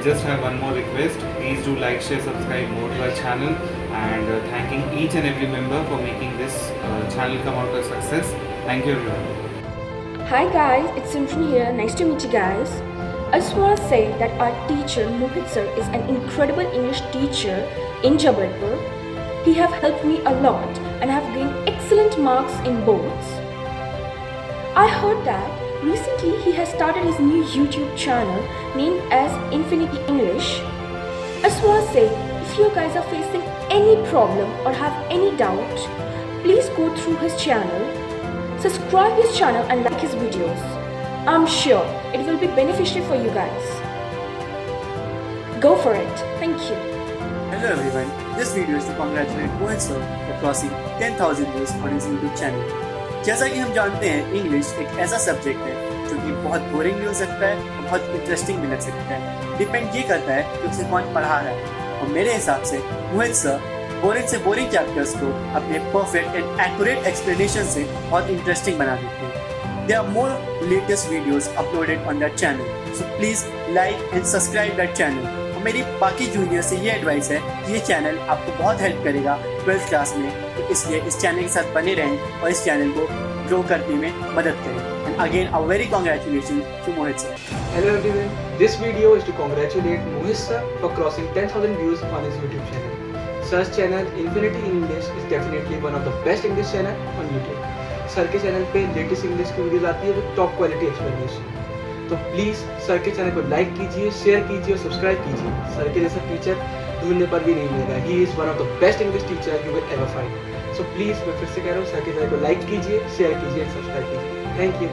just have one more request. Please do like, share, subscribe more to our channel, and thanking each and every member for making this channel come out a success. Thank you everyone. Hi guys, it's Simran here. Nice to meet you guys. I just want to say that our teacher Mohit sir is an incredible English teacher in Jabalpur. He have helped me a lot and have gained excellent marks in boards. I heard that recently he has started his new YouTube channel named as Infinity English. I just want to say, if you guys are facing any problem or have any doubt, please go through his channel, subscribe his channel and like his videos. I'm sure it will be beneficial for you guys. Go for it. Thank you. Hello everyone, this video is to congratulate Mohit sir for crossing 10,000 views on his YouTube channel. जैसा कि हम जानते हैं, English एक ऐसा subject है जो कि बहुत बोरिंग भी हो सकता है और बहुत इंटरेस्टिंग भी लग सकता है। डिपेंड ये करता है कि उसे कौन पढ़ा रहा है, और मेरे हिसाब से मोहित सर बोरिंग से बोरिंग चैप्टर्स को अपने परफेक्ट एंड एक्यूरेट एक्सप्लेनेशन से बहुत इंटरेस्टिंग बना देते हैं। There are more latest videos uploaded on that channel, so please like and subscribe that channel. और मेरी बाकी जूनियर से ये एडवाइस है कि ये चैनल आपको बहुत हेल्प करेगा 12th क्लास में, तो इसलिए इस चैनल के साथ बने रहें और इस चैनल को ग्रो करने में मदद करें। And again a very congratulation to Mohit sir. Hello everyone, this video is to congratulate Mohit sir for crossing 10,000 views on his YouTube channel. Sir's channel Infinity English is definitely one of the best English channel on YouTube. Sir के channel पे latest English की videos आती है with top quality explanation. तो please sir के channel को like कीजिए, share कीजिए और सब्सक्राइब कीजिए। सर के जैसा टीचर ढूंढने पर भी नहीं मिलेगा। He is one of the best English teacher you will ever find. So please मैं फिर से कह रहा हूँ, सर के चैनल को लाइक कीजिए, शेयर कीजिए, सब्सक्राइब कीजिए। Thank you.